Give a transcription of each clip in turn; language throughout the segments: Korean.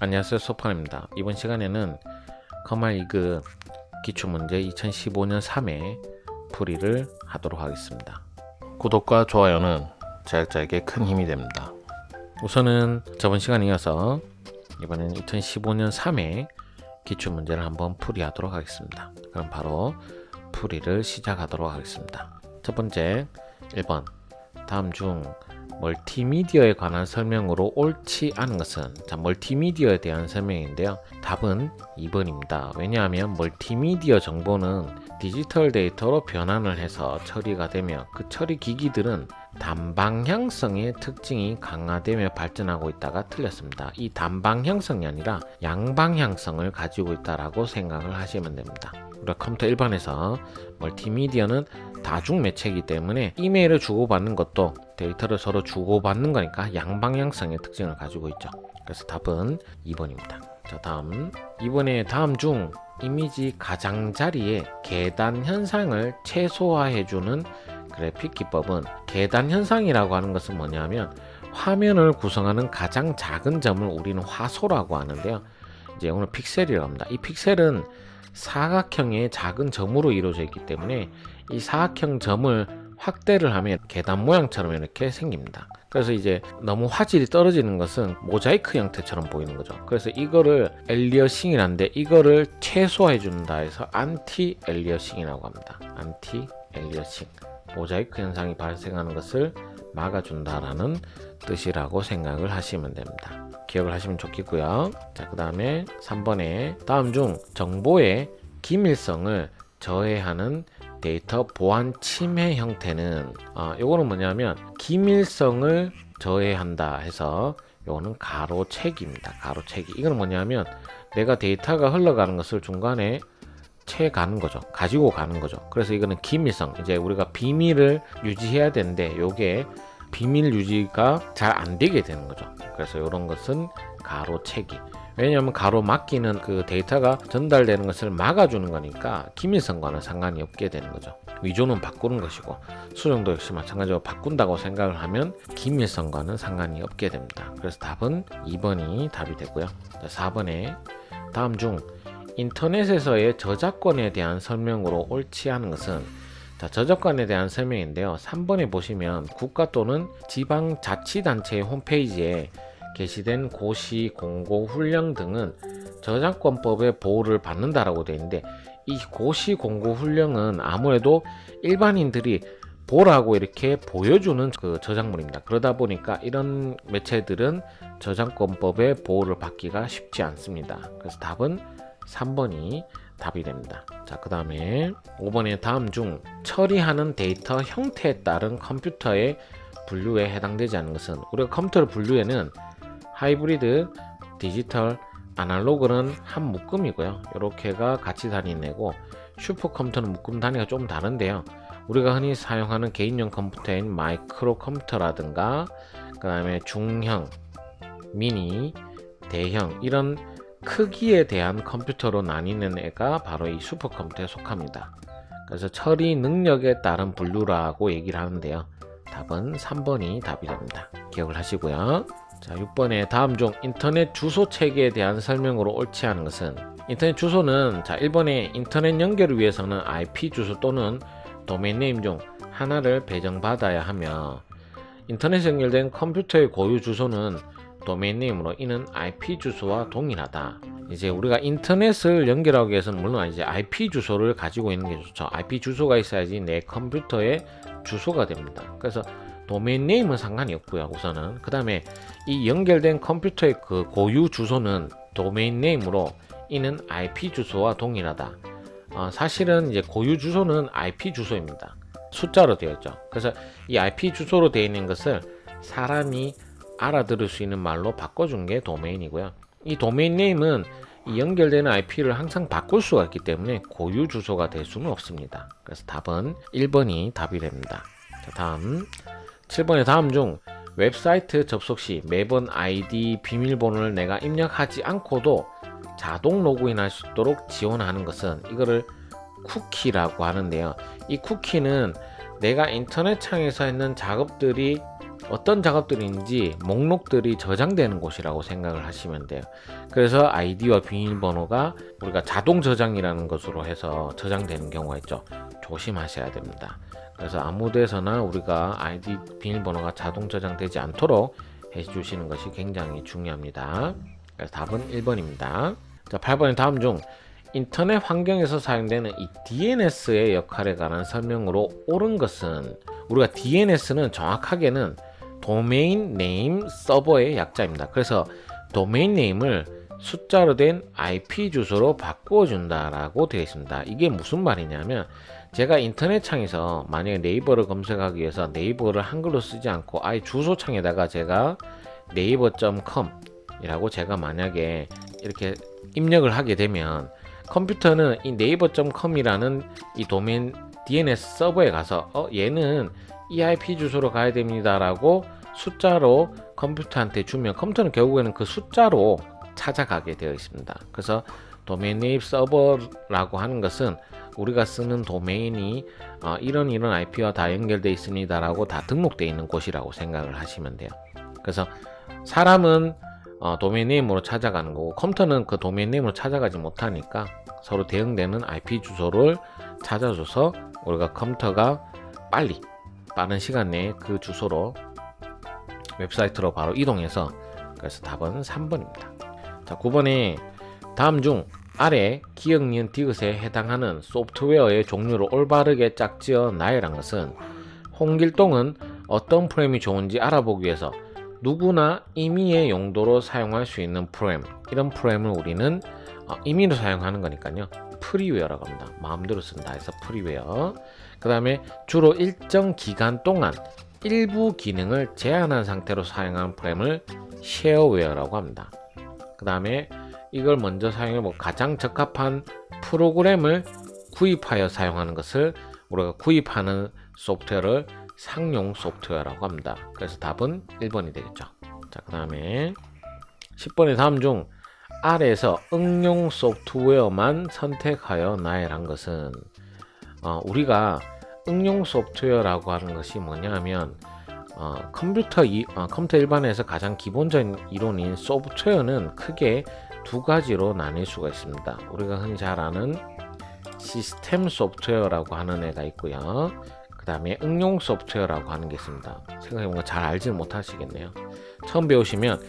안녕하세요, 소판입니다. 이번 시간에는 커말리그 기출문제 2015년 3회 풀이를 하도록 하겠습니다. 구독과 좋아요는 제작자에게 큰 힘이 됩니다. 우선은 저번 시간에 이어서 이번엔 2015년 3회 기출문제를 한번 풀이하도록 하겠습니다. 그럼 바로 풀이를 시작하도록 하겠습니다. 첫 번째 1번, 다음 중 멀티미디어에 관한 설명으로 옳지 않은 것은? 자, 멀티미디어에 대한 설명인데요. 답은 2번입니다. 왜냐하면 멀티미디어 정보는 디지털 데이터로 변환을 해서 처리가 되며 그 처리 기기들은 단방향성의 특징이 강화되며 발전하고 있다가 틀렸습니다. 이 단방향성이 아니라 양방향성을 가지고 있다라고 생각을 하시면 됩니다. 우리가 컴퓨터 일반에서 멀티미디어는 다중 매체이기 때문에 이메일을 주고받는 것도 데이터를 서로 주고받는 거니까 양방향성의 특징을 가지고 있죠. 그래서 답은 2번입니다. 자, 다음 2번에 다음 중 이미지 가장자리에 계단 현상을 최소화해주는 그래픽 기법은? 계단 현상이라고 하는 것은 뭐냐면 화면을 구성하는 가장 작은 점을 우리는 화소라고 하는데요. 이제 오늘 픽셀이라고 합니다. 이 픽셀은 사각형의 작은 점으로 이루어져 있기 때문에 이 사각형 점을 확대를 하면 계단 모양처럼 이렇게 생깁니다. 그래서 이제 너무 화질이 떨어지는 것은 모자이크 형태처럼 보이는 거죠. 그래서 이거를 엘리어싱이라는데 이거를 최소화해 준다 해서 안티 엘리어싱이라고 합니다. 안티 엘리어싱, 모자이크 현상이 발생하는 것을 막아준다라는 뜻이라고 생각을 하시면 됩니다. 기억을 하시면 좋겠고요. 자, 그 다음에 3번에 다음 중 정보의 기밀성을 저해하는 데이터 보안 침해 형태는? 요거는 뭐냐면 기밀성을 저해한다 해서 요거는 가로채기입니다. 가로채기. 이건 뭐냐면 내가 데이터가 흘러가는 것을 중간에 채 가는 거죠. 가지고 가는 거죠. 그래서 이거는 기밀성, 이제 우리가 비밀을 유지해야 되는데 요게 비밀 유지가 잘 안 되게 되는 거죠. 그래서 이런 것은 가로채기. 왜냐하면 가로막기는 그 데이터가 전달되는 것을 막아주는 거니까 기밀성과는 상관이 없게 되는 거죠. 위조는 바꾸는 것이고 수정도 역시 마찬가지로 바꾼다고 생각을 하면 기밀성과는 상관이 없게 됩니다. 그래서 답은 2번이 답이 되고요. 4번에 다음 중 인터넷에서의 저작권에 대한 설명으로 옳지 않은 것은? 자, 저작권에 대한 설명인데요. 3번에 보시면 국가 또는 지방자치단체의 홈페이지에 게시된 고시, 공고, 훈령 등은 저작권법의 보호를 받는다라고 되어 있는데 이 고시, 공고, 훈령은 아무래도 일반인들이 보라고 이렇게 보여주는 그 저작물입니다. 그러다 보니까 이런 매체들은 저작권법의 보호를 받기가 쉽지 않습니다. 그래서 답은 3번이 답이 됩니다. 자, 그 다음에 5번에 다음 중 처리하는 데이터 형태에 따른 컴퓨터의 분류에 해당되지 않는 것은? 우리가 컴퓨터 분류에는 하이브리드, 디지털, 아날로그는 한 묶음이고요. 이렇게가 같이 다니고 슈퍼컴퓨터는 묶음 단위가 좀 다른데요. 우리가 흔히 사용하는 개인용 컴퓨터인 마이크로 컴퓨터라든가 그 다음에 중형, 미니, 대형 이런 크기에 대한 컴퓨터로 나뉘는 애가 바로 이 슈퍼컴퓨터에 속합니다. 그래서 처리 능력에 따른 분류라고 얘기를 하는데요. 답은 3번이 답이 됩니다. 기억을 하시고요. 자, 6번에 다음 중 인터넷 주소 체계에 대한 설명으로 옳지 않은 것은? 인터넷 주소는, 자, 1번에 인터넷 연결을 위해서는 IP 주소 또는 도메인 네임 중 하나를 배정받아야 하며 인터넷에 연결된 컴퓨터의 고유 주소는 도메인 네임으로 이는 IP 주소와 동일하다. 이제 우리가 인터넷을 연결하기 위해서는 물론 이제 IP 주소를 가지고 있는 게 좋죠. IP 주소가 있어야지 내 컴퓨터의 주소가 됩니다. 그래서 도메인 네임은 상관이 없고요. 우선은 그 다음에 이 연결된 컴퓨터의 그 고유 주소는 도메인 네임으로 이는 IP 주소와 동일하다. 사실은 이제 고유 주소는 IP 주소입니다. 숫자로 되어 있죠. 그래서 이 IP 주소로 되어 있는 것을 사람이 알아들을 수 있는 말로 바꿔준 게 도메인이고요. 이 도메인 네임은 이 연결되는 IP를 항상 바꿀 수가 있기 때문에 고유 주소가 될 수는 없습니다. 그래서 답은 1번이 답이 됩니다. 자, 다음 7번의 다음 중 웹사이트 접속 시 매번 아이디 비밀번호를 내가 입력하지 않고도 자동 로그인할 수 있도록 지원하는 것은? 이거를 쿠키라고 하는데요. 이 쿠키는 내가 인터넷 창에서 했는 작업들이 어떤 작업들인지 목록들이 저장되는 곳이라고 생각을 하시면 돼요. 그래서 아이디와 비밀번호가 우리가 자동 저장이라는 것으로 해서 저장되는 경우가 있죠. 조심하셔야 됩니다. 그래서 아무 데서나 우리가 아이디 비밀번호가 자동 저장되지 않도록 해주시는 것이 굉장히 중요합니다. 그래서 답은 1번입니다. 자, 8번의 다음 중 인터넷 환경에서 사용되는 이 DNS의 역할에 관한 설명으로 옳은 것은, 우리가 DNS는 정확하게는 도메인 네임 서버의 약자입니다. 그래서 도메인 네임을 숫자로 된 IP 주소로 바꾸어 준다라고 되어 있습니다. 이게 무슨 말이냐면, 제가 인터넷 창에서 만약에 네이버를 검색하기 위해서 네이버를 한글로 쓰지 않고 아예 주소창에다가 제가 네이버.com 이라고 제가 만약에 이렇게 입력을 하게 되면, 컴퓨터는 이 네이버.com이라는 이 도메인 DNS 서버에 가서 얘는 이 IP 주소로 가야 됩니다 라고 숫자로 컴퓨터한테 주면, 컴퓨터는 결국에는 그 숫자로 찾아가게 되어 있습니다. 그래서 도메인 네임 서버라고 하는 것은 우리가 쓰는 도메인이 이런 IP와 다 연결되어 있습니다 라고 다 등록되어 있는 곳이라고 생각을 하시면 돼요. 그래서 사람은 도메인 네임으로 찾아가는 거고, 컴퓨터는 그 도메인 네임으로 찾아가지 못하니까 서로 대응되는 IP 주소를 찾아줘서 우리가 컴퓨터가 빠른 시간 내에 그 주소로 웹사이트로 바로 이동해서, 그래서 답은 3번입니다. 자, 9번에 다음 중 아래 기억, 니은, 디귿에 해당하는 소프트웨어의 종류를 올바르게 짝지어 나열한 것은, 홍길동은 어떤 프로그램이 좋은지 알아보기 위해서 누구나 임의의 용도로 사용할 수 있는 프로그램, 이런 프로그램을 우리는 임의로 사용하는 거니까요, 프리웨어라고 합니다. 마음대로 쓴다 해서 프리웨어. 그 다음에 주로 일정 기간 동안 일부 기능을 제한한 상태로 사용하는 프로그램을 쉐어웨어라고 합니다. 그 다음에 이걸 먼저 사용해 가장 적합한 프로그램을 구입하여 사용하는 것을 우리가 구입하는 소프트웨어를 상용 소프트웨어라고 합니다. 그래서 답은 1번이 되겠죠. 자, 그 다음에 10번의 다음 중 아래에서 응용 소프트웨어만 선택하여 나열한 것은, 우리가 응용 소프트웨어라고 하는 것이 뭐냐면, 컴퓨터 일반에서 가장 기본적인 이론인 소프트웨어는 크게 두 가지로 나뉠 수가 있습니다. 우리가 흔히 잘 아는 시스템 소프트웨어라고 하는 애가 있고요. 그 다음에 응용 소프트웨어라고 하는 게 있습니다. 생각해보면 잘 알지는 못하시겠네요. 처음 배우시면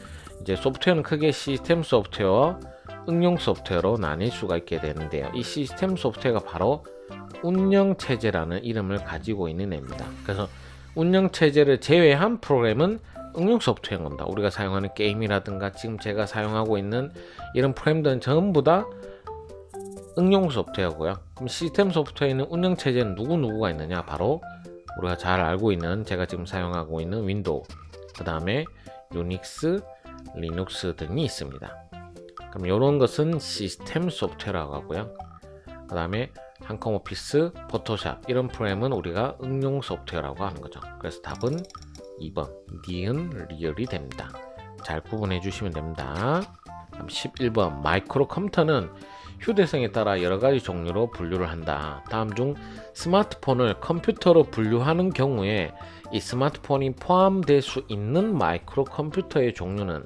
이제 소프트웨어는 크게 시스템 소프트웨어, 응용 소프트웨어로 나뉠 수가 있게 되는데요. 이 시스템 소프트웨어가 바로 운영체제라는 이름을 가지고 있는 애입니다. 그래서 운영체제를 제외한 프로그램은 응용 소프트웨어인 겁니다. 우리가 사용하는 게임이라든가 지금 제가 사용하고 있는 이런 프로그램들은 전부 다 응용 소프트웨어고요. 그럼 시스템 소프트웨어에는 운영체제는 누구가 있느냐? 바로 우리가 잘 알고 있는, 제가 지금 사용하고 있는 윈도우, 그 다음에 유닉스, 리눅스 등이 있습니다. 그럼 이런 것은 시스템 소프트웨어라고 하고요. 그 다음에 한컴 오피스, 포토샵 이런 프로그램은 우리가 응용 소프트웨어라고 하는 거죠. 그래서 답은 2번 니은 리얼이 됩니다. 잘 구분해 주시면 됩니다. 11번 마이크로 컴퓨터는 휴대성에 따라 여러가지 종류로 분류를 한다. 다음 중 스마트폰을 컴퓨터로 분류하는 경우에 이 스마트폰이 포함될 수 있는 마이크로 컴퓨터의 종류는,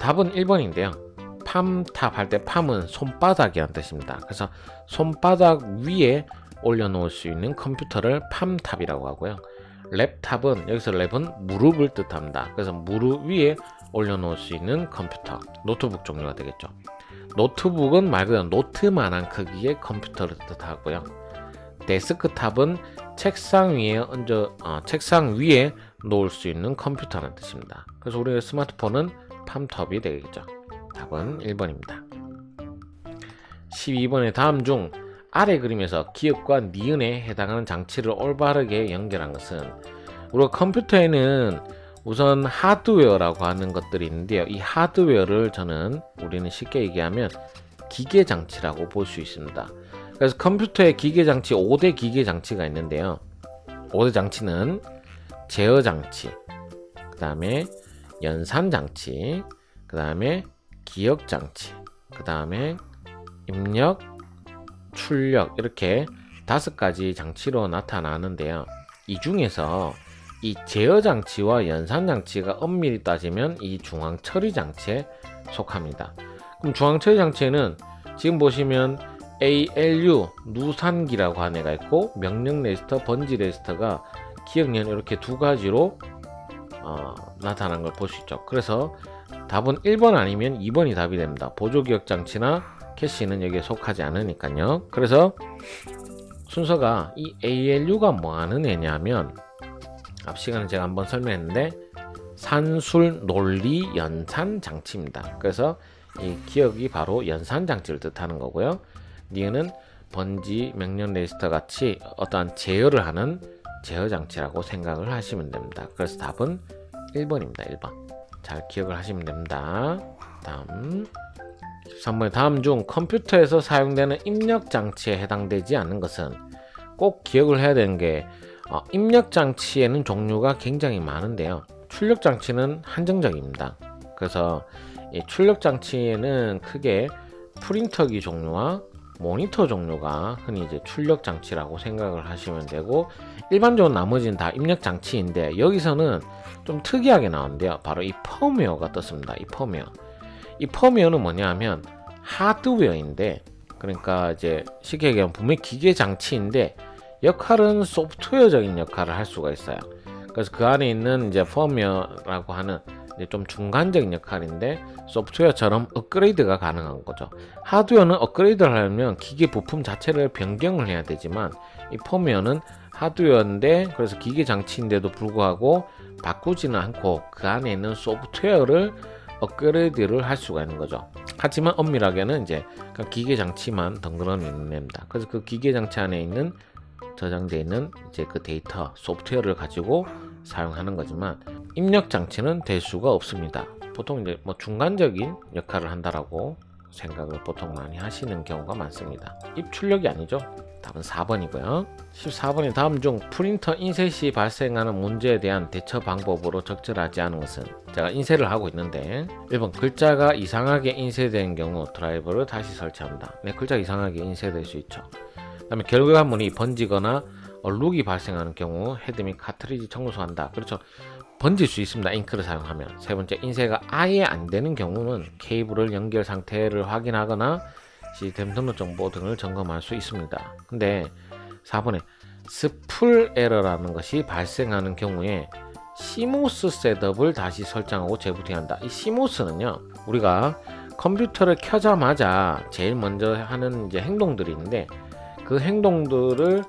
답은 1번인데요 팜탑 할 때 팜은 손바닥이라는 뜻입니다. 그래서 손바닥 위에 올려놓을 수 있는 컴퓨터를 팜탑이라고 하고요. 랩탑은, 여기서 랩은 무릎을 뜻합니다. 그래서 무릎 위에 올려놓을 수 있는 컴퓨터, 노트북 종류가 되겠죠. 노트북은 말 그대로 노트만한 크기의 컴퓨터를 뜻하고요. 데스크탑은 책상 위에 놓을 수 있는 컴퓨터라는 뜻입니다. 그래서 우리의 스마트폰은 팜탑이 되겠죠. 답은 1번입니다. 12번의 다음 중 아래 그림에서 기억과 니은에 해당하는 장치를 올바르게 연결한 것은, 우리가 컴퓨터에는 우선 하드웨어라고 하는 것들이 있는데요. 이 하드웨어를 우리는 쉽게 얘기하면 기계장치라고 볼 수 있습니다. 그래서 컴퓨터에 기계장치 5대 기계장치가 있는데요. 5대 장치는 제어장치, 그 다음에 연산장치, 그 다음에 기억장치, 그 다음에 입력, 출력, 이렇게 5가지 장치로 나타나는데요. 이 중에서 이 제어 장치와 연산 장치가 엄밀히 따지면 이 중앙 처리 장치에 속합니다. 그럼 중앙 처리 장치에는 지금 보시면 ALU 누산기라고 하는 애가 있고 명령 레지스터, 번지 레지스터가 기억력 이렇게 두 가지로 나타난 걸 볼 수 있죠. 그래서 답은 1번 아니면 2번이 답이 됩니다. 보조기억 장치나 캐시는 여기에 속하지 않으니까요. 그래서 순서가 이 ALU가 뭐 하는 애냐면 앞 시간에 제가 한번 설명했는데 산술 논리 연산 장치입니다. 그래서 이 기억이 바로 연산 장치를 뜻하는 거고요. 니은은 번지, 명령 레지스터 같이 어떠한 제어를 하는 제어 장치라고 생각을 하시면 됩니다. 그래서 답은 1번입니다. 1번. 잘 기억을 하시면 됩니다. 다음 13번에 다음 중 컴퓨터에서 사용되는 입력 장치에 해당되지 않는 것은 꼭 기억을 해야 되는 게 입력 장치에는 종류가 굉장히 많은데요. 출력 장치는 한정적입니다. 그래서 이 출력 장치에는 크게 프린터기 종류와 모니터 종류가 흔히 이제 출력 장치라고 생각을 하시면 되고 일반적으로 나머지는 다 입력 장치인데 여기서는 좀 특이하게 나오는데요. 바로 이 펌웨어가 떴습니다. 이 펌웨어. 이 펌웨어는 뭐냐면 하드웨어인데 그러니까 이제 쉽게 얘기하면 분명히 기계 장치인데 역할은 소프트웨어적인 역할을 할 수가 있어요. 그래서 그 안에 있는 이제 펌웨어라고 하는 이제 좀 중간적인 역할인데 소프트웨어처럼 업그레이드가 가능한 거죠. 하드웨어는 업그레이드를 하려면 기계 부품 자체를 변경을 해야 되지만 이 펌웨어는 하드웨어인데 그래서 기계 장치인데도 불구하고 바꾸지는 않고 그 안에 있는 소프트웨어를 업그레이드를 할 수가 있는 거죠. 하지만 엄밀하게는 이제 기계 장치만 덩그러니 있는 애입니다. 그래서 그 기계 장치 안에 있는 저장되어 있는 이제 그 데이터 소프트웨어를 가지고 사용하는 거지만 입력 장치는 될 수가 없습니다. 보통 이제 뭐 중간적인 역할을 한다라고 생각을 보통 많이 하시는 경우가 많습니다. 입출력이 아니죠. 답은 4번이고요. 14번에 다음 중 프린터 인쇄 시 발생하는 문제에 대한 대처 방법으로 적절하지 않은 것은 제가 인쇄를 하고 있는데 1번 글자가 이상하게 인쇄된 경우 드라이버를 다시 설치합니다. 네, 글자가 이상하게 인쇄될 수 있죠. 그 다음에 결과물이 번지거나 얼룩이 발생하는 경우 헤드 및 카트리지 청소한다. 그렇죠. 번질 수 있습니다. 잉크를 사용하면. 세 번째, 인쇄가 아예 안 되는 경우는 케이블을 연결 상태를 확인하거나 시스템 등록 정보 등을 점검할 수 있습니다. 근데 4번에 스풀 에러라는 것이 발생하는 경우에 CMOS 셋업을 다시 설정하고 재부팅한다. 이 CMOS는요, 우리가 컴퓨터를 켜자마자 제일 먼저 하는 이제 행동들이 있는데 그 행동들을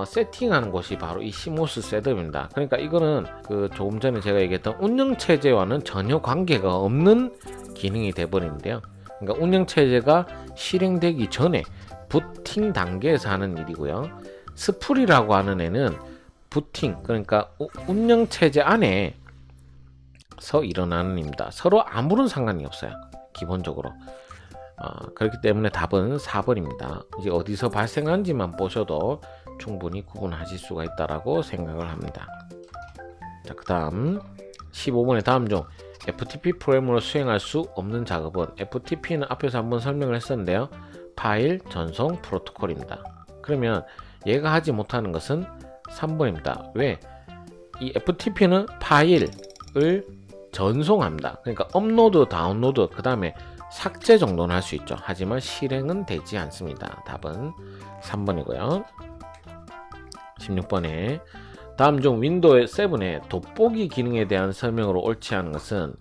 세팅하는 것이 바로 이 CMOS 셋업입니다. 그러니까 이거는 그 조금 전에 제가 얘기했던 운영체제와는 전혀 관계가 없는 기능이 돼버리는데요. 그러니까 운영체제가 실행되기 전에 부팅 단계에서 하는 일이고요. 스풀이라고 하는 애는 부팅, 그러니까 운영체제 안에서 일어나는 일입니다. 서로 아무런 상관이 없어요. 기본적으로. 그렇기 때문에 답은 4번입니다. 이제 어디서 발생한지만 보셔도 충분히 구분하실 수가 있다라고 생각을 합니다. 자, 그 다음 15번의 다음 중 FTP 프로그램으로 수행할 수 없는 작업은 FTP는 앞에서 한번 설명을 했었는데요. 파일 전송 프로토콜입니다. 그러면 얘가 하지 못하는 것은 3번입니다. 왜? 이 FTP는 파일을 전송합니다. 그러니까 업로드, 다운로드, 그 다음에 삭제 정도는 할 수 있죠. 하지만 실행은 되지 않습니다. 답은 3번이고요. 16번에 다음 중 윈도우 7의 돋보기 기능에 대한 설명으로 옳지 않은 것은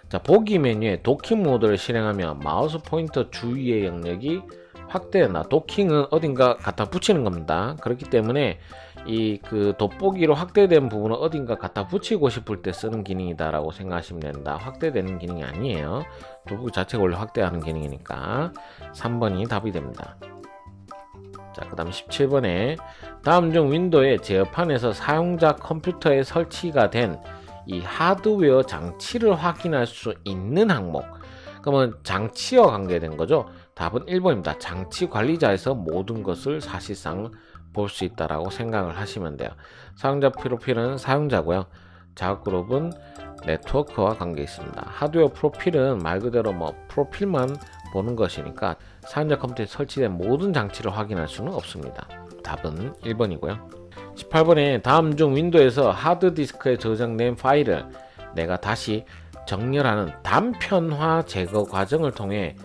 자, 보기 메뉴에 도킹 모드를 실행하면 마우스 포인터 주위의 영역이 확대된다. 도킹은 어딘가 갖다 붙이는 겁니다. 그렇기 때문에 이 그 돋보기로 확대된 부분을 어딘가 갖다 붙이고 싶을 때 쓰는 기능이다라고 생각하시면 된다. 확대되는 기능이 아니에요. 돋보기 자체가 원래 확대하는 기능이니까 3번이 답이 됩니다. 자, 그 다음 17번에 다음 중 윈도우의 제어판에서 사용자 컴퓨터에 설치가 된 이 하드웨어 장치를 확인할 수 있는 항목. 그러면 장치와 관계된 거죠. 답은 1번입니다. 장치 관리자에서 모든 것을 사실상 볼 수 있다라고 생각을 하시면 돼요. 사용자 프로필은 사용자고요. 작업 그룹은 네트워크와 관계 있습니다. 하드웨어 프로필은 말 그대로 뭐 프로필만 보는 것이니까 사용자 컴퓨터에 설치된 모든 장치를 확인할 수는 없습니다. 답은 1번이고요. 18번에 다음 중 윈도우에서 하드디스크에 저장된 파일을 내가 다시 정렬하는 단편화 제거 과정을 통해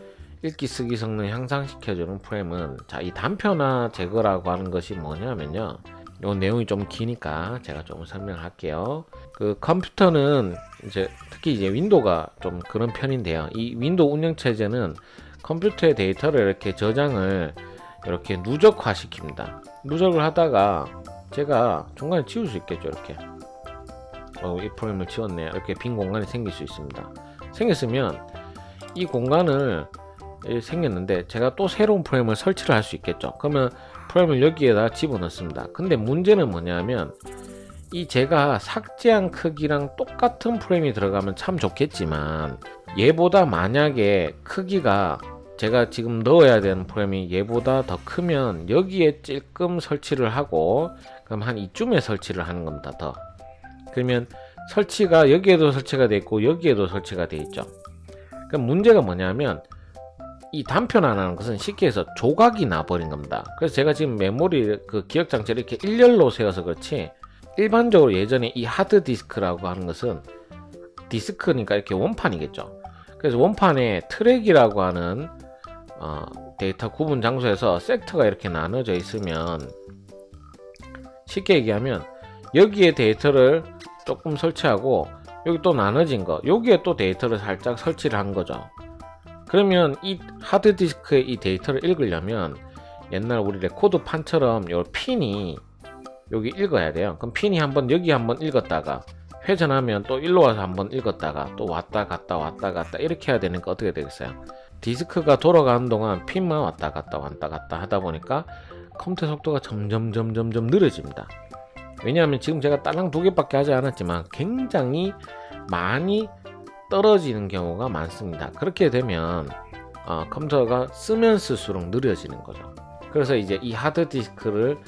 읽기 쓰기 성능 향상시켜주는 프로그램은, 자, 이 단편화 제거라고 하는 것이 뭐냐면요, 요 내용이 좀 기니까 제가 좀 설명을 할게요. 그 컴퓨터는 이제 특히 이제 윈도우가 좀 그런 편인데요, 이 윈도우 운영체제는 컴퓨터의 데이터를 이렇게 저장을 이렇게 누적화 시킵니다. 누적을 하다가 제가 중간에 지울 수 있겠죠. 이렇게 이 프로그램을 지웠네, 이렇게 빈 공간이 생길 수 있습니다. 생겼으면 이 공간을 생겼는데 제가 또 새로운 프로그램을 설치를 할 수 있겠죠. 그러면 프로그램을 여기에다 집어넣습니다. 근데 문제는 뭐냐면, 이 제가 삭제한 크기랑 똑같은 프로그램이 들어가면 참 좋겠지만, 얘보다 만약에 크기가 제가 지금 넣어야 되는 프로그램이 얘보다 더 크면 여기에 찔끔 설치를 하고, 그럼 한 이쯤에 설치를 하는 겁니다. 더 그러면 설치가 여기에도 설치가 돼 있고 여기에도 설치가 돼 있죠. 그럼 문제가 뭐냐면, 이 단편화라는 것은 쉽게 해서 조각이 나버린 겁니다. 그래서 제가 지금 메모리 그 기억 장치를 이렇게 일렬로 세워서 그렇지, 일반적으로 예전에 이 하드디스크라고 하는 것은 디스크니까 이렇게 원판이겠죠. 그래서 원판에 트랙이라고 하는 데이터 구분 장소에서 섹터가 이렇게 나눠져 있으면, 쉽게 얘기하면 여기에 데이터를 조금 설치하고 여기 또 나눠진 거, 여기에 또 데이터를 살짝 설치를 한 거죠. 그러면 이 하드디스크의 이 데이터를 읽으려면 옛날 우리 레코드 판처럼 요 핀이 여기 읽어야 돼요. 그럼 핀이 한번 여기 한번 읽었다가 회전하면 또 일로 와서 한번 읽었다가 또 왔다 갔다 이렇게 해야 되니까 어떻게 되겠어요? 디스크가 돌아가는 동안 핀만 왔다 갔다 하다 보니까 컴퓨터 속도가 점점 느려집니다. 왜냐하면 지금 제가 딸랑 2개밖에 하지 않았지만 굉장히 많이 떨어지는 경우가 많습니다. 그렇게 되면 컴퓨터가 쓰면 쓸수록 느려지는 거죠. 그래서 이제 이 하드디스크를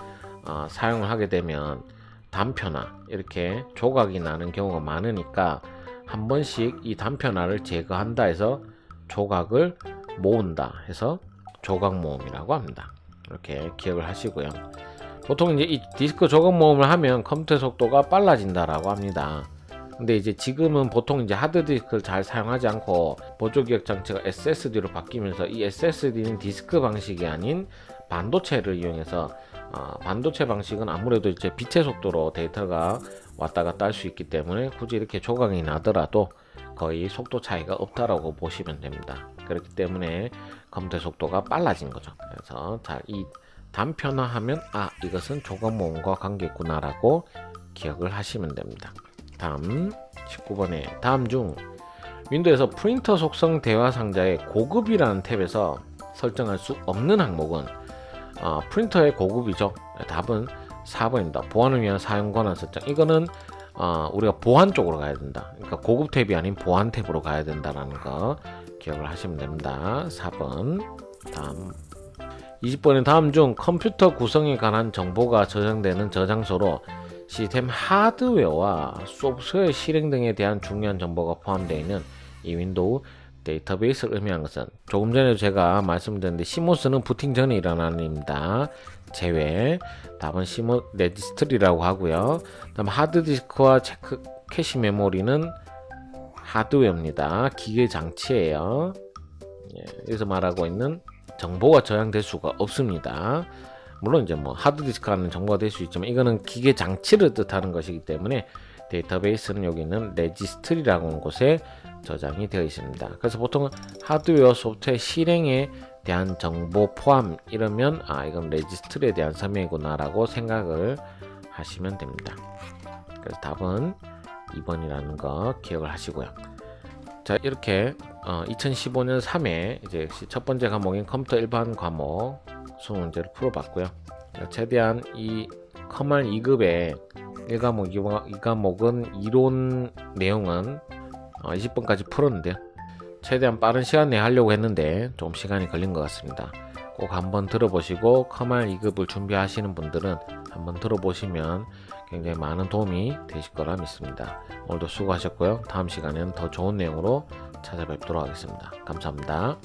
사용을 하게 되면 단편화, 이렇게 조각이 나는 경우가 많으니까 한 번씩 이 단편화를 제거한다 해서 조각을 모은다 해서 조각 모음이라고 합니다. 이렇게 기억을 하시고요. 보통 이제 이 디스크 조각 모음을 하면 컴퓨터 속도가 빨라진다라고 합니다. 근데 이제 지금은 보통 이제 하드디스크를 잘 사용하지 않고 보조기억 장치가 SSD로 바뀌면서, 이 SSD는 디스크 방식이 아닌 반도체를 이용해서, 반도체 방식은 아무래도 이제 빛의 속도로 데이터가 왔다 갔다 할 수 있기 때문에 굳이 이렇게 조각이 나더라도 거의 속도 차이가 없다라고 보시면 됩니다. 그렇기 때문에 컴퓨터 속도가 빨라진 거죠. 그래서 이 단편화하면 이것은 조각 모음과 관계있구나 라고 기억을 하시면 됩니다. 다음 19번에 다음 중 윈도우에서 프린터 속성 대화 상자의 고급이라는 탭에서 설정할 수 없는 항목은, 프린터의 고급이죠. 답은 4번입니다. 보안을 위한 사용 권한 설정. 이거는 우리가 보안 쪽으로 가야 된다. 그러니까 고급 탭이 아닌 보안 탭으로 가야 된다라는 거 기억을 하시면 됩니다. 4번. 다음 20번에 다음 중 컴퓨터 구성에 관한 정보가 저장되는 저장소로 시스템 하드웨어와 소프트웨어 실행 등에 대한 중요한 정보가 포함되어 있는 이 윈도우 데이터베이스를 의미하는 것은, 조금 전에 제가 말씀드렸는데 시모스는 부팅 전에 일어나는 일입니다. 제외. 답은 레지스트리라고 하고요. 다음 하드디스크와 캐시 메모리는 하드웨어입니다. 기계 장치예요. 여기서 말하고 있는 정보가 저장될 수가 없습니다. 물론 이제 뭐 하드디스크 안에 정보가 될 수 있지만 이거는 기계 장치를 뜻하는 것이기 때문에 데이터베이스는 여기 있는 레지스트리라고 하는 곳에 저장이 되어 있습니다. 그래서 보통 하드웨어 소프트웨어 실행에 대한 정보 포함 이러면 이건 레지스트리에 대한 설명이구나 라고 생각을 하시면 됩니다. 그래서 답은 2번이라는 거 기억을 하시고요. 자, 이렇게 2015년 3회 이제 첫 번째 과목인 컴퓨터 일반 과목 수능 문제를 풀어봤고요. 최대한 이 커말 2급의 1과목, 2과목은 이론 내용은 20번까지 풀었는데요. 최대한 빠른 시간 내에 하려고 했는데 좀 시간이 걸린 것 같습니다. 꼭 한번 들어보시고 커말 2급을 준비하시는 분들은 한번 들어보시면 굉장히 많은 도움이 되실 거라 믿습니다. 오늘도 수고하셨고요. 다음 시간에는 더 좋은 내용으로 찾아뵙도록 하겠습니다. 감사합니다.